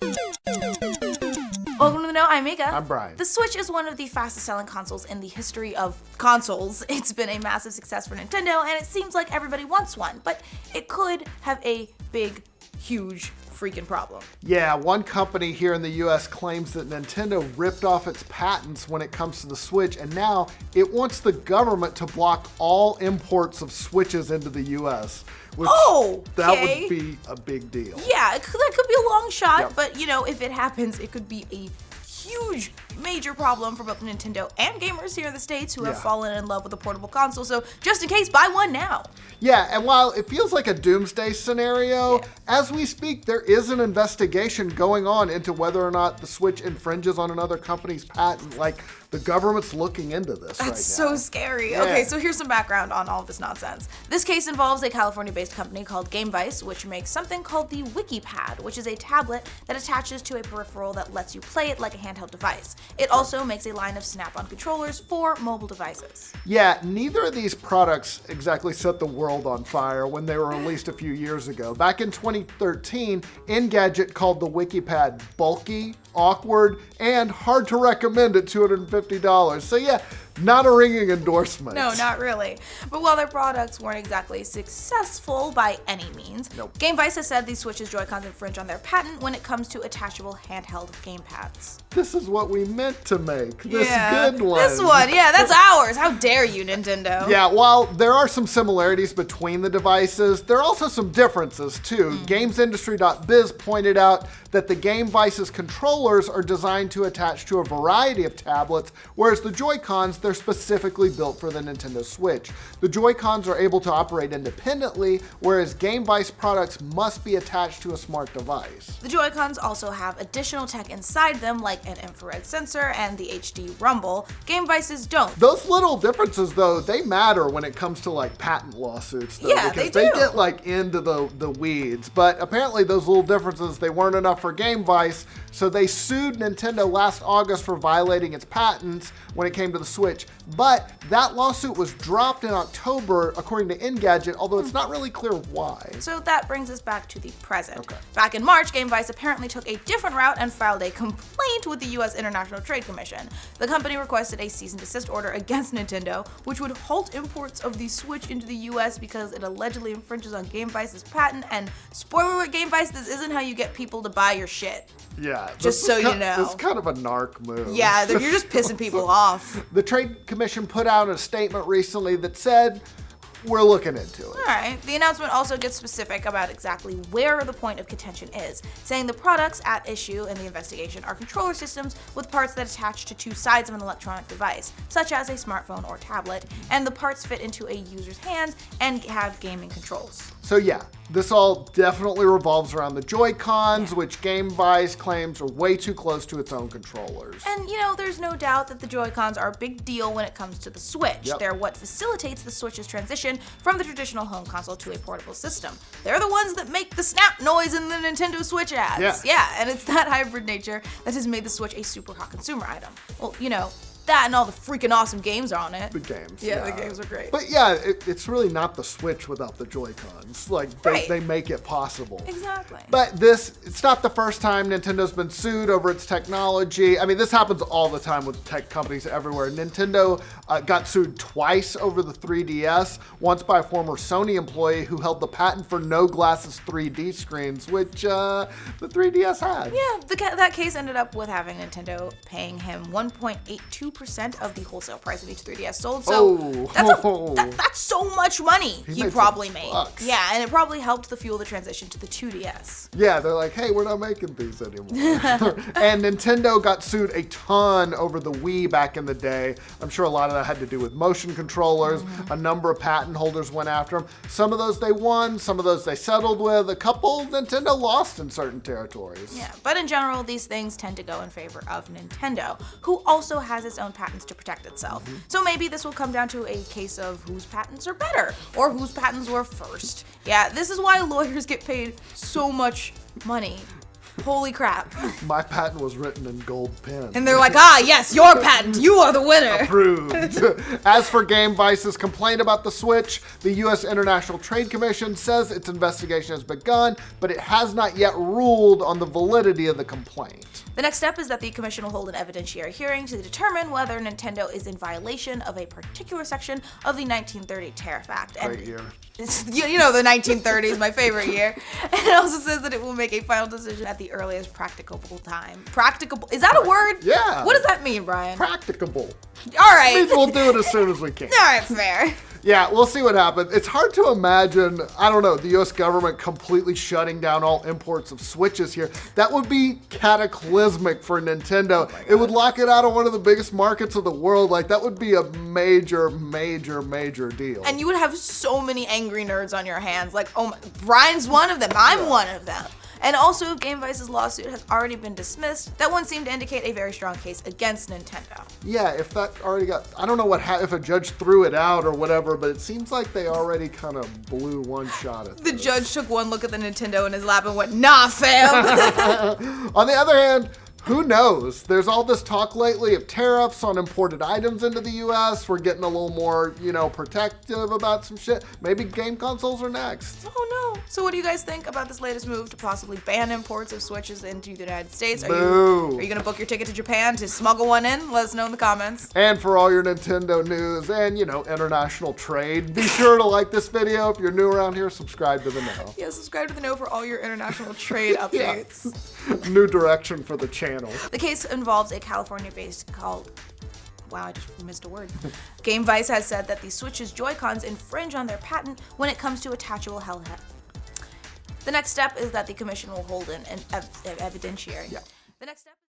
Welcome to the Know, I'm Mica. I'm Brian. The Switch is one of the fastest selling consoles in the history of consoles. It's been a massive success for Nintendo, and it seems like everybody wants one, but it could have a big, huge freaking problem. Yeah, one company here in the US claims that Nintendo ripped off its patents when it comes to the Switch, and now it wants the government to block all imports of Switches into the US. Which that would be a big deal. Yeah, that could be a long shot, Yep. but if it happens, it could be a huge, major problem for both Nintendo and gamers here in the States who have fallen in love with a portable console. So just in case, buy one now. Yeah, and while it feels like a doomsday scenario, as we speak, there is an investigation going on into whether or not the Switch infringes on another company's patent. Like, the government's looking into this right now. That's so scary. Yeah. Okay, so here's some background on all of this nonsense. This case involves a California-based company called GameVice, which makes something called the WikiPad, which is a tablet that attaches to a peripheral that lets you play it like a handheld device. It also makes a line of Snap-on controllers for mobile devices. Yeah, neither of these products exactly set the world on fire when they were released a few years ago. Back in 2013, Engadget called the WikiPad bulky, awkward, and hard to recommend at $250. So yeah, not a ringing endorsement. No, not really. But while their products weren't exactly successful by any means, GameVice has said these Switch's JoyCons infringe on their patent when it comes to attachable handheld gamepads. This is what we meant to make. This good one. This one, that's ours. How dare you, Nintendo? Yeah, while there are some similarities between the devices, there are also some differences too. GamesIndustry.biz pointed out that the GameVice's controllers are designed to attach to a variety of tablets, whereas the JoyCons, they're specifically built for the Nintendo Switch. The JoyCons are able to operate independently, whereas GameVice products must be attached to a smart device. The JoyCons also have additional tech inside them, like an infrared sensor and the HD rumble. GameVice's don't. Those little differences, though, they matter when it comes to like patent lawsuits, though, Yeah, because they do. get like into the weeds. But apparently those little differences, they weren't enough for GameVice, so they sued Nintendo last August for violating its patents when it came to the Switch. But that lawsuit was dropped in October, according to Engadget, although it's not really clear why. So that brings us back to the present. Okay. Back in March, GameVice apparently took a different route and filed a complaint with the U.S. International Trade Commission. The company requested a cease and desist order against Nintendo, which would halt imports of the Switch into the U.S. because it allegedly infringes on GameVice's patent. And spoiler alert, GameVice, this isn't how you get people to buy your shit. Yeah. Just so you know. It's kind of a narc move. Yeah, you're just pissing people off. The Trade Commission put out a statement recently that said, we're looking into it. All right. The announcement also gets specific about exactly where the point of contention is, saying the products at issue in the investigation are controller systems with parts that attach to two sides of an electronic device, such as a smartphone or tablet, and the parts fit into a user's hands and have gaming controls. So yeah, this all definitely revolves around the JoyCons, which GameVice claims are way too close to its own controllers. And there's no doubt that the JoyCons are a big deal when it comes to the Switch. Yep. They're what facilitates the Switch's transition from the traditional home console to a portable system. They're the ones that make the snap noise in the Nintendo Switch ads. Yeah, and it's that hybrid nature that has made the Switch a super hot consumer item. Well, that and all the freaking awesome games are on it. The games. Yeah, the games are great. But yeah, it's really not the Switch without the JoyCons. Like, they make it possible. Exactly. But it's not the first time Nintendo's been sued over its technology. I mean, this happens all the time with tech companies everywhere. Nintendo got sued twice over the 3DS, once by a former Sony employee who held the patent for no glasses 3D screens, which the 3DS had. Yeah, that case ended up with having Nintendo paying him 1.82% of the wholesale price of each 3DS sold. So that's so much money he probably made. Bucks. Yeah, and it probably helped to fuel the transition to the 2DS. Yeah, they're like, hey, we're not making these anymore. And Nintendo got sued a ton over the Wii back in the day. I'm sure a lot of that had to do with motion controllers. A number of patent holders went after them. Some of those they won, some of those they settled with. A couple Nintendo lost in certain territories. Yeah, but in general, these things tend to go in favor of Nintendo, who also has its own patents to protect itself. So maybe this will come down to a case of whose patents are better, or whose patents were first. Yeah, this is why lawyers get paid so much money. Holy crap. My patent was written in gold pen. And they're like, yes, your patent. You are the winner. Approved. As for Game Vice's complaint about the Switch, the U.S. International Trade Commission says its investigation has begun, but it has not yet ruled on the validity of the complaint. The next step is that the commission will hold an evidentiary hearing to determine whether Nintendo is in violation of a particular section of the 1930 Tariff Act. Great year. You know, the 1930s, my favorite year. And it also says that it will make a final decision at the earliest practicable time. Practicable? Is that a word? Yeah. What does that mean, Brian? Practicable. All right. Means we'll do it as soon as we can. All right, fair. Yeah, we'll see what happens. It's hard to imagine, I don't know, the U.S. government completely shutting down all imports of Switches here. That would be cataclysmic for Nintendo. It would lock it out of one of the biggest markets of the world. Like, that would be a major, major, major deal. And you would have so many angry nerds on your hands. Like, oh my, Brian's one of them. I'm one of them. And also, Game Vice's lawsuit has already been dismissed. That one seemed to indicate a very strong case against Nintendo. Yeah, if that already got, I don't know if a judge threw it out or whatever, but it seems like they already kind of blew one shot at The this. judge took one look at the Nintendo in his lap and went, nah, fam. On the other hand, who knows? There's all this talk lately of tariffs on imported items into the U.S. We're getting a little more, protective about some shit. Maybe game consoles are next. Oh no. So what do you guys think about this latest move to possibly ban imports of Switches into the United States? Are you gonna book your ticket to Japan to smuggle one in? Let us know in the comments. And for all your Nintendo news and, international trade, be sure to like this video. If you're new around here, subscribe to the know. Yeah, subscribe to the know for all your international trade updates. New direction for the channel. The case involves a California-based called... Wow, I just missed a word. Game Vice has said that the Switch's JoyCons infringe on their patent when it comes to attachable hellhead. The next step is that the commission will hold an evidentiary. Yeah. The next step